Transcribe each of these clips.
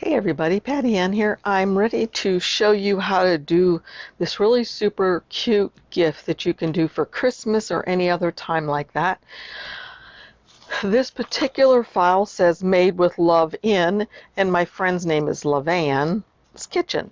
Hey everybody, Patty Ann here. I'm ready to show you how to do this really super cute gift that you can do for Christmas or any other time like that. This particular file says made with love in, and my friend's name is Lavan's Kitchen.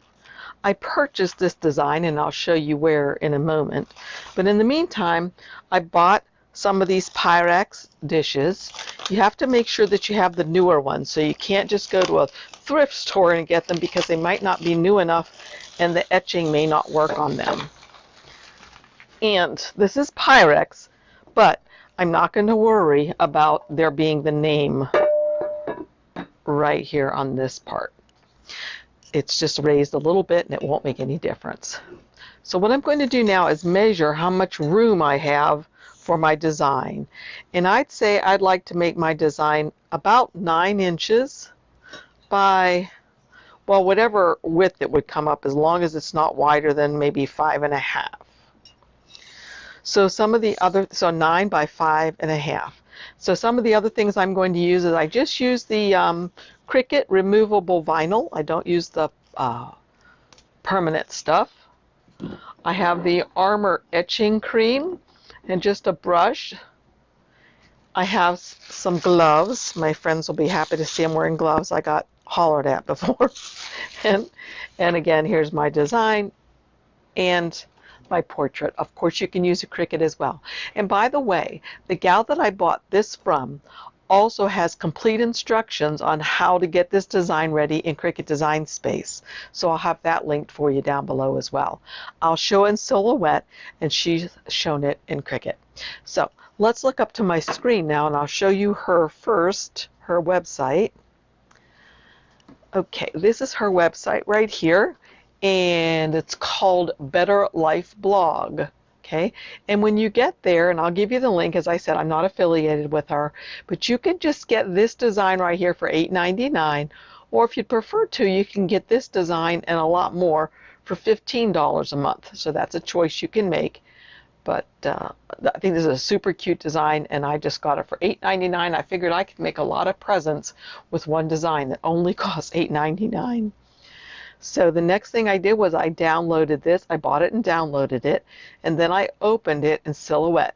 I purchased this design and I'll show you where in a moment. But in the meantime, I bought some of these Pyrex dishes. You have to make sure that you have the newer ones, so you can't just go to a thrift store and get them because they might not be new enough and the etching may not work on them. And this is Pyrex, but I'm not going to worry about there being the name right here on this part. It's just raised a little bit and it won't make any difference. So what I'm going to do now is measure how much room I have for my design. And I'd say I'd like to make my design about 9 inches by, well, whatever width it would come up, as long as it's not wider than maybe 5.5. So some of the other, so 9 by 5.5. So some of the other things I'm going to use is I just use the Cricut removable vinyl. I don't use the permanent stuff. I have the Armor etching cream and just a brush. I have some gloves. My friends will be happy to see I'm wearing gloves. I got hollered at before. and again, here's my design and my portrait. Of course, you can use a Cricut as well. And by the way, the gal that I bought this from also has complete instructions on how to get this design ready in Cricut Design Space. So I'll have that linked for you down below as well. I'll show in Silhouette and she's shown it in Cricut. So let's look up to my screen now and I'll show you her first, her website. Okay, this is her website right here and it's called Better Life Blog. Okay, and when you get there, and I'll give you the link, as I said, I'm not affiliated with her, but you can just get this design right here for $8.99, or if you'd prefer to, you can get this design and a lot more for $15 a month. So that's a choice you can make. But I think this is a super cute design, and I just got it for $8.99. I figured I could make a lot of presents with one design that only costs $8.99. So the next thing I did was I downloaded this. I bought it and downloaded it, and then I opened it in Silhouette.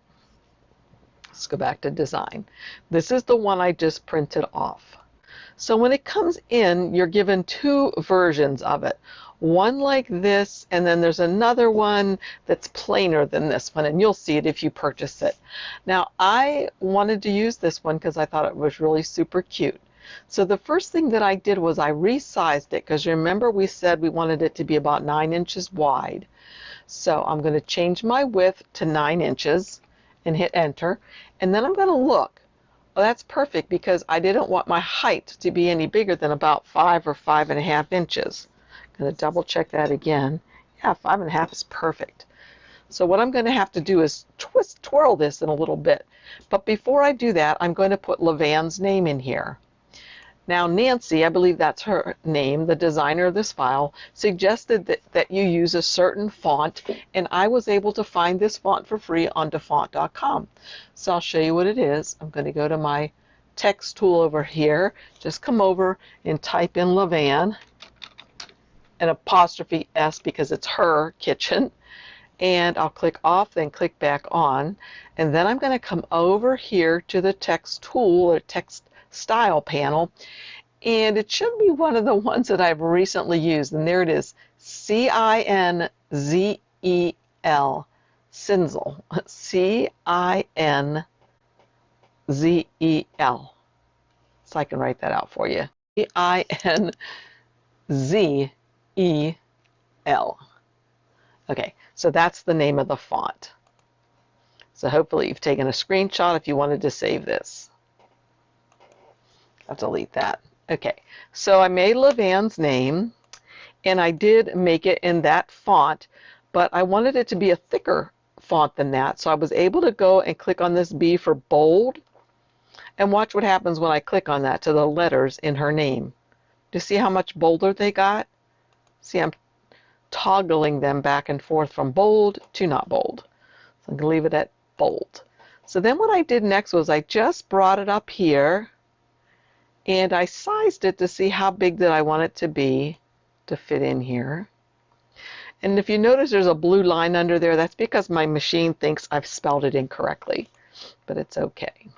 Let's go back to design. This is the one I just printed off. So when it comes in, you're given 2 versions of it. One like this, and then there's another one that's plainer than this one, and you'll see it if you purchase it. Now, I wanted to use this one because I thought it was really super cute. So the first thing that I did was I resized it, because remember we said we wanted it to be about 9 inches wide. So I'm going to change my width to 9 inches and hit enter, and then I'm going to look. Well, that's perfect because I didn't want my height to be any bigger than about 5 or 5.5 inches. I'm going to double check that again. Yeah, 5.5 is perfect. So what I'm going to have to do is twirl this in a little bit. But before I do that, I'm going to put Lavan's name in here. Now Nancy, I believe that's her name, the designer of this file, suggested that you use a certain font, and I was able to find this font for free on dafont.com. So I'll show you what it is. I'm going to go to my text tool over here, just come over and type in Lavan, an apostrophe S because it's her kitchen, and I'll click off, then click back on, and then I'm going to come over here to the text tool or text style panel, and it should be one of the ones that I've recently used, and there it is, Cinzel, Cinzel, Cinzel. So I can write that out for you, Cinzel. Okay, so that's the name of the font. So hopefully you've taken a screenshot if you wanted to save this. I'll delete that. Okay, so I made Lavan's name, and I did make it in that font, but I wanted it to be a thicker font than that, so I was able to go and click on this B for bold, and watch what happens when I click on that to the letters in her name. Do you see how much bolder they got? See, I'm toggling them back and forth from bold to not bold. So I'm going to leave it at bold. So then what I did next was I just brought it up here And I sized it to see how big that I want it to be to fit in here. And if you notice there's a blue line under there, that's because my machine thinks I've spelled it incorrectly, but it's okay.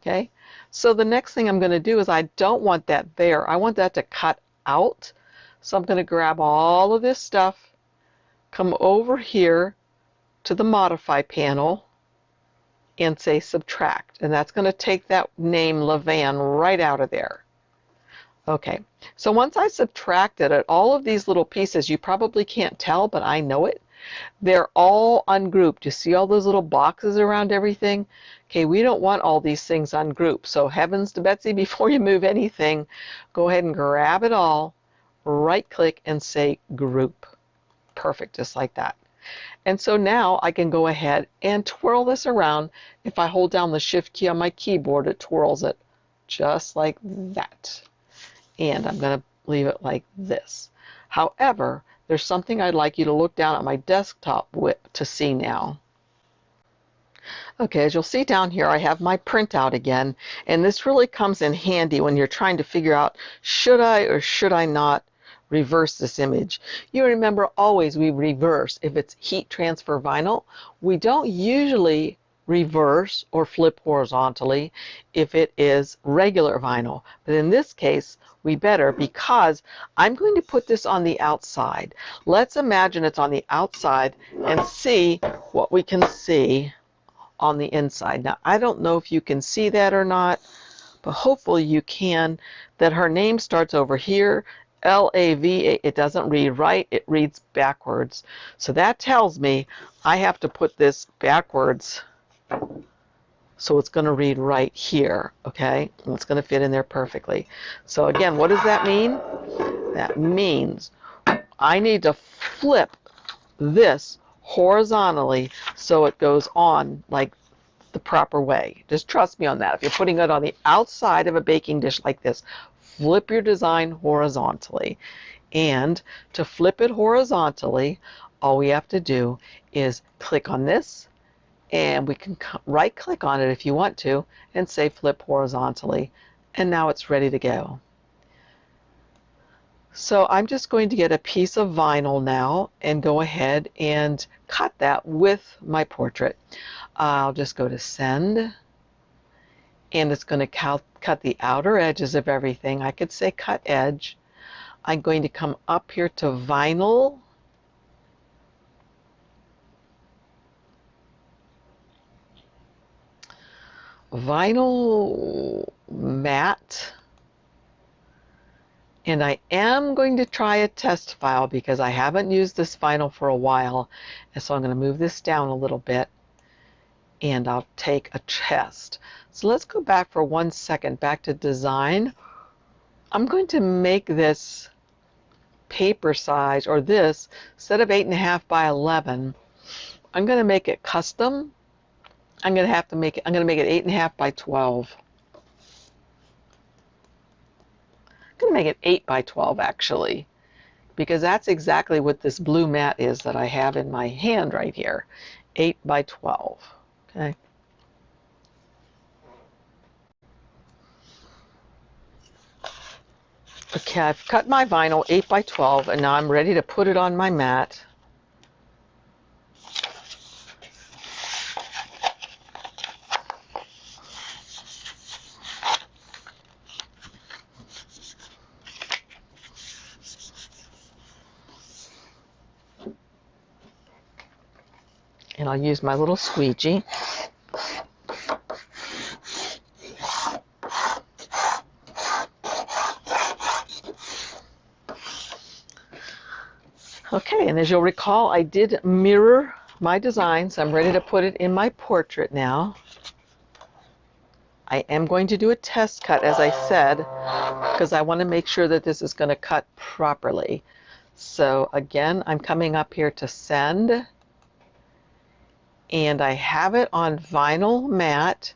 Okay, so the next thing I'm going to do is I don't want that there. I want that to cut out. So I'm going to grab all of this stuff, come over here to the modify panel, and say subtract. And that's going to take that name Levan right out of there. Okay, so once I subtracted it, all of these little pieces, you probably can't tell, but I know it. They're all ungrouped. You see all those little boxes around everything? Okay, we don't want all these things ungrouped. So heavens to Betsy, before you move anything, go ahead and grab it all, right click and say group. Perfect, just like that. And so now I can go ahead and twirl this around. If I hold down the shift key on my keyboard, it twirls it just like that. And I'm going to leave it like this. However, there's something I'd like you to look down at my desktop to see now. Okay, as you'll see down here, I have my printout again, and this really comes in handy when you're trying to figure out, should I or should I not reverse this image. You remember always we reverse if it's heat transfer vinyl. We don't usually reverse or flip horizontally if it is regular vinyl, but in this case we better, because I'm going to put this on the outside. Let's imagine it's on the outside and see what we can see on the inside. Now I don't know if you can see that or not, but hopefully you can, that her name starts over here, L-A-V-A. It doesn't read right, it reads backwards. So that tells me I have to put this backwards, so it's going to read right here, okay? And it's going to fit in there perfectly. So again, what does that mean? That means I need to flip this horizontally so it goes on like the proper way. Just trust me on that. If you're putting it on the outside of a baking dish like this, flip your design horizontally. And to flip it horizontally, all we have to do is click on this, and we can right click on it if you want to and say flip horizontally, and now it's ready to go. So I'm just going to get a piece of vinyl now and go ahead and cut that with my portrait. I'll just go to send, and it's going to cut the outer edges of everything. I could say cut edge. I'm going to come up here to vinyl, matte, and I am going to try a test file because I haven't used this vinyl for a while, and so I'm going to move this down a little bit and I'll take a test. So let's go back for 1 second, back to design. I'm going to make this paper size, or this, instead of 8.5 by 11, I'm going to make it custom. I'm going to make it 8.5 by 12. I'm going to make it 8 by 12 actually, because that's exactly what this blue mat is that I have in my hand right here. 8 by 12. Okay. Okay, I've cut my vinyl 8 by 12, and now I'm ready to put it on my mat. And I'll use my little squeegee. Okay, and as you'll recall, I did mirror my design, so I'm ready to put it in my portrait now. I am going to do a test cut, as I said, because I want to make sure that this is going to cut properly. So again, I'm coming up here to send, and I have it on vinyl matte.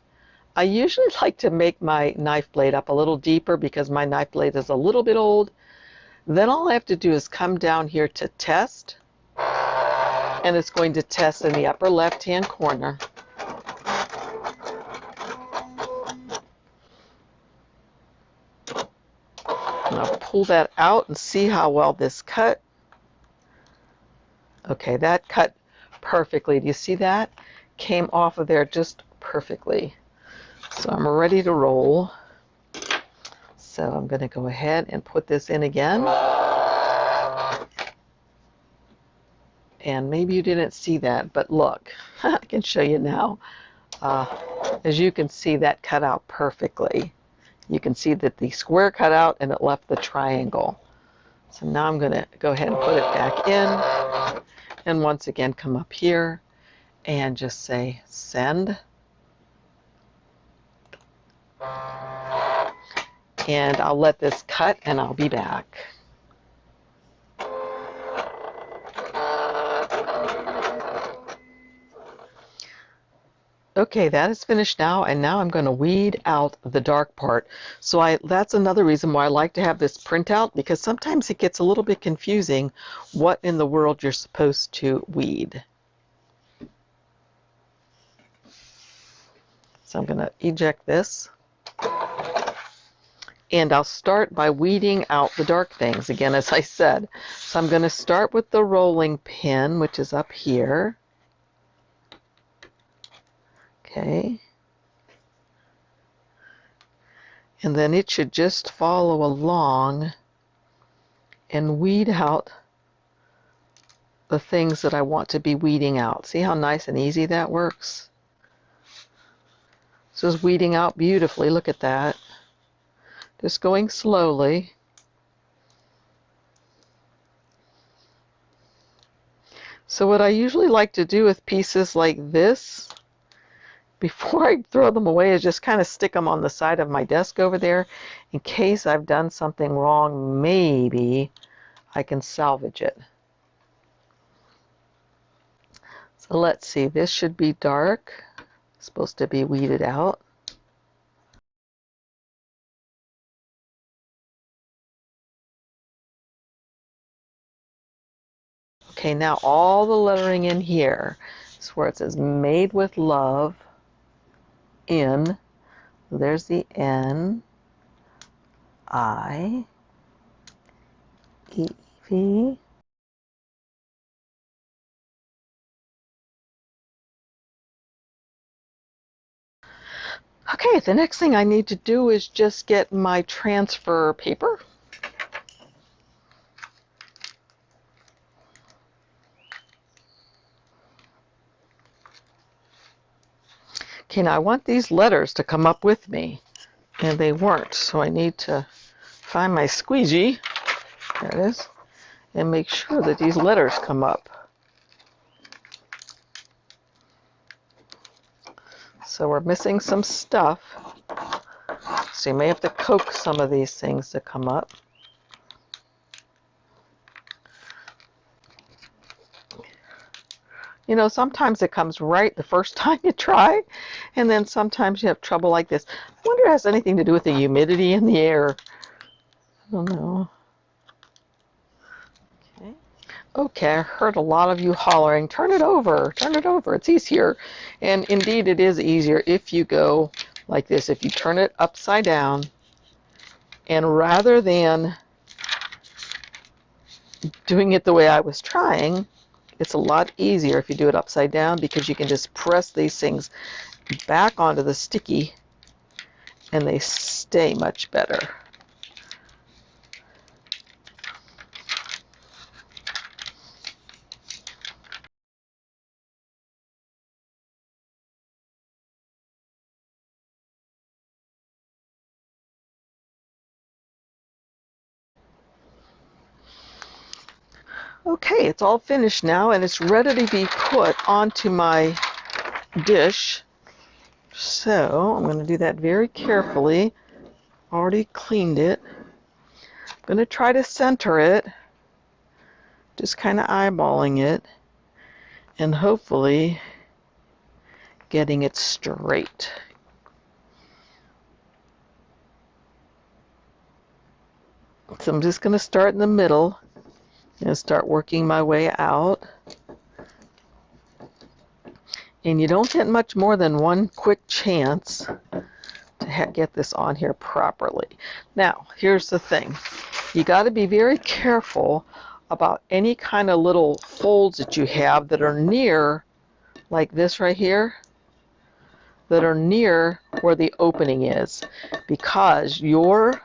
I usually like to make my knife blade up a little deeper because my knife blade is a little bit old. Then all I have to do is come down here to test, and it's going to test in the upper left hand corner. And I'll pull that out and see how well this cut. Okay, that cut perfectly. Do you see that? Came off of there just perfectly. So I'm ready to roll. So I'm going to go ahead and put this in again. And maybe you didn't see that, but look, I can show you now. As you can see, that cut out perfectly. You can see that the square cut out and it left the triangle. So now I'm going to go ahead and put it back in. And once again, come up here and just say send. And I'll let this cut and I'll be back. Okay, that is finished now, and now I'm going to weed out the dark part. So that's another reason why I like to have this printout, because sometimes it gets a little bit confusing what in the world you're supposed to weed. So I'm going to eject this. And I'll start by weeding out the dark things, again, as I said. So I'm going to start with the rolling pin, which is up here. Okay. And then it should just follow along and weed out the things that I want to be weeding out. See how nice and easy that works? This is weeding out beautifully. Look at that. Just going slowly. So what I usually like to do with pieces like this, before I throw them away, is just kind of stick them on the side of my desk over there in case I've done something wrong. Maybe I can salvage it. So let's see, this should be dark. It's supposed to be weeded out. Okay, now all the lettering in here is where it says made with love in. There's the N, I, E, V. Okay, the next thing I need to do is just get my transfer paper. Okay, now I want these letters to come up with me, and they weren't, so I need to find my squeegee, there it is, and make sure that these letters come up. So we're missing some stuff, so you may have to coax some of these things to come up. You know, sometimes it comes right the first time you try, and then sometimes you have trouble like this. I wonder if it has anything to do with the humidity in the air. I don't know. Okay. Okay, I heard a lot of you hollering, turn it over, it's easier. And indeed it is easier if you go like this, if you turn it upside down, and rather than doing it the way I was trying, it's a lot easier if you do it upside down, because you can just press these things back onto the sticky and they stay much better. Okay, it's all finished now, and it's ready to be put onto my dish. So I'm going to do that very carefully. Already cleaned it. I'm going to try to center it, just kind of eyeballing it, and hopefully getting it straight. So I'm just going to start in the middle and start working my way out. And you don't get much more than one quick chance to get this on here properly. Now, here's the thing. You got to be very careful about any kind of little folds that you have that are near, like this right here, that are near where the opening is, because your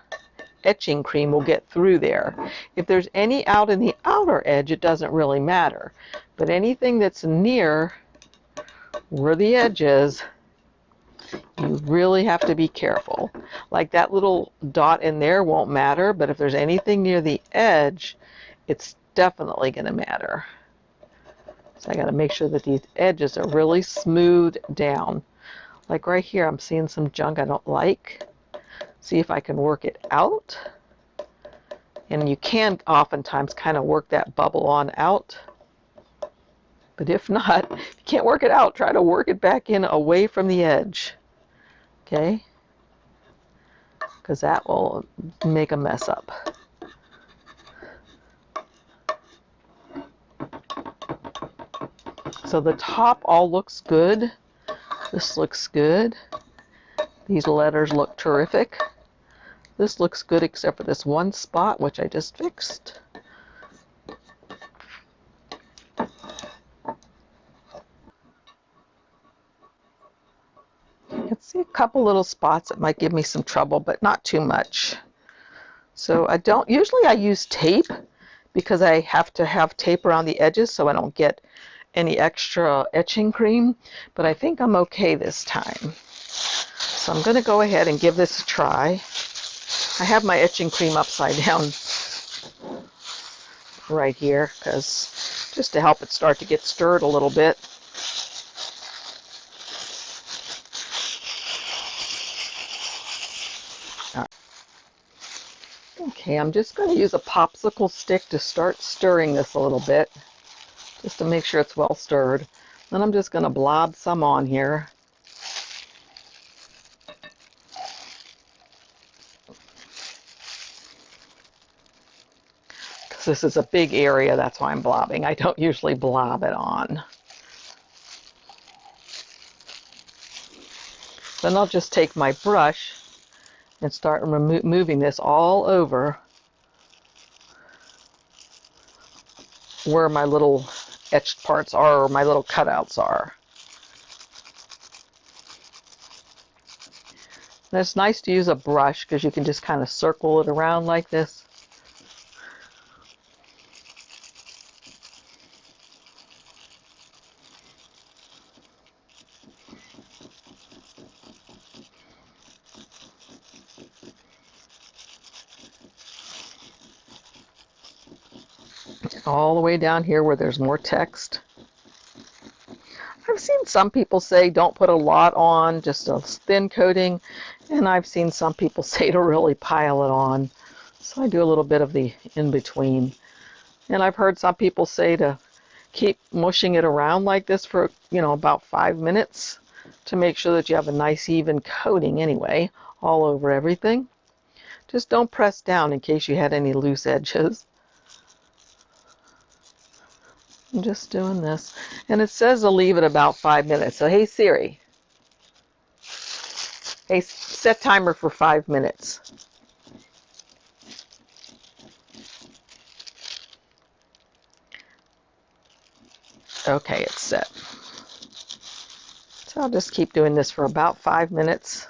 etching cream will get through there. If there's any out in the outer edge, it doesn't really matter. But anything that's near where the edge is, you really have to be careful. Like that little dot in there won't matter, but if there's anything near the edge, it's definitely going to matter. So I got to make sure that these edges are really smoothed down. Like right here, I'm seeing some junk I don't like. See if I can work it out. And you can oftentimes kind of work that bubble on out. But if not, if you can't work it out, try to work it back in away from the edge. Okay? Because that will make a mess up. So the top all looks good. This looks good. These letters look terrific. This looks good except for this one spot, which I just fixed. You can see a couple little spots that might give me some trouble, but not too much. So usually I use tape because I have to have tape around the edges so I don't get any extra etching cream, but I think I'm okay this time. So I'm going to go ahead and give this a try. I have my etching cream upside down right here, because just to help it start to get stirred a little bit. Okay, I'm just going to use a popsicle stick to start stirring this a little bit, just to make sure it's well stirred. Then I'm just going to blob some on here. Because this is a big area, that's why I'm blobbing. I don't usually blob it on. Then I'll just take my brush and start moving this all over where my little etched parts are, or my little cutouts are. And it's nice to use a brush because you can just kind of circle it around like this. All the way down here where there's more text. I've seen some people say don't put a lot on, just a thin coating, and I've seen some people say to really pile it on. So I do a little bit of the in-between. And I've heard some people say to keep mushing it around like this for, about 5 minutes to make sure that you have a nice even coating anyway, all over everything. Just don't press down in case you had any loose edges. I'm just doing this. And it says to leave it about 5 minutes. So hey Siri, hey, set timer for 5 minutes. Okay, it's set. So I'll just keep doing this for about 5 minutes.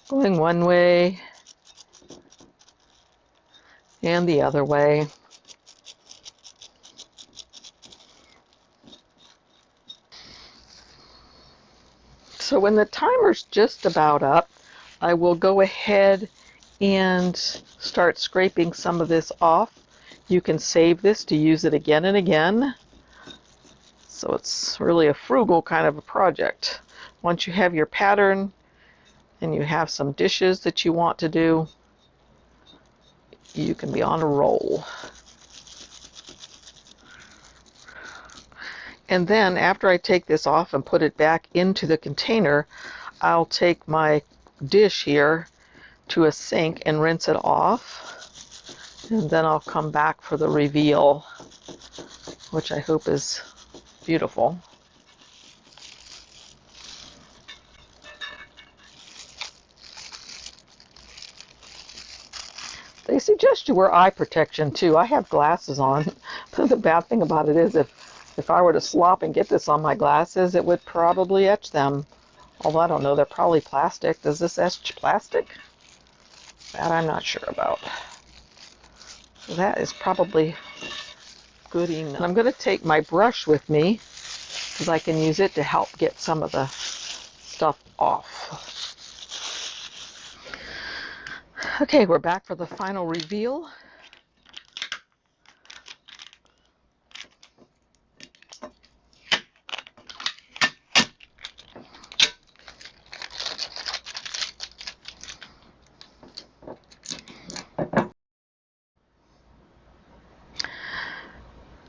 Going one way and the other way. So when the timer's just about up, I will go ahead and start scraping some of this off. You can save this to use it again and again. So it's really a frugal kind of a project. Once you have your pattern and you have some dishes that you want to do, you can be on a roll. And then after I take this off and put it back into the container, I'll take my dish here to a sink and rinse it off. And then I'll come back for the reveal, which I hope is beautiful. They suggest you wear eye protection too. I have glasses on. But the bad thing about it is if I were to slop and get this on my glasses, it would probably etch them. Although I don't know, they're probably plastic. Does this etch plastic? That I'm not sure about. So that is probably good enough. And I'm going to take my brush with me because I can use it to help get some of the stuff off. Okay, we're back for the final reveal.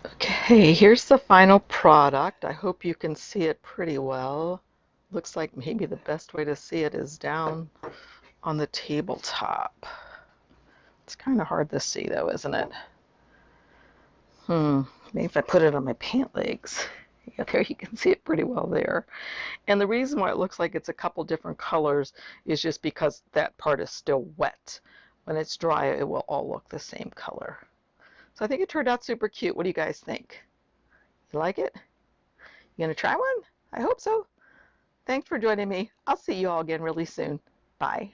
Okay, here's the final product. I hope you can see it pretty well. Looks like maybe the best way to see it is down on the tabletop. It's kind of hard to see though, isn't it? Maybe if I put it on my pant legs. Yeah, there you can see it pretty well there. And the reason why it looks like it's a couple different colors is just because that part is still wet. When it's dry, it will all look the same color. So I think it turned out super cute. What do you guys think? You like it? You gonna try one? I hope so. Thanks for joining me. I'll see you all again really soon. Bye.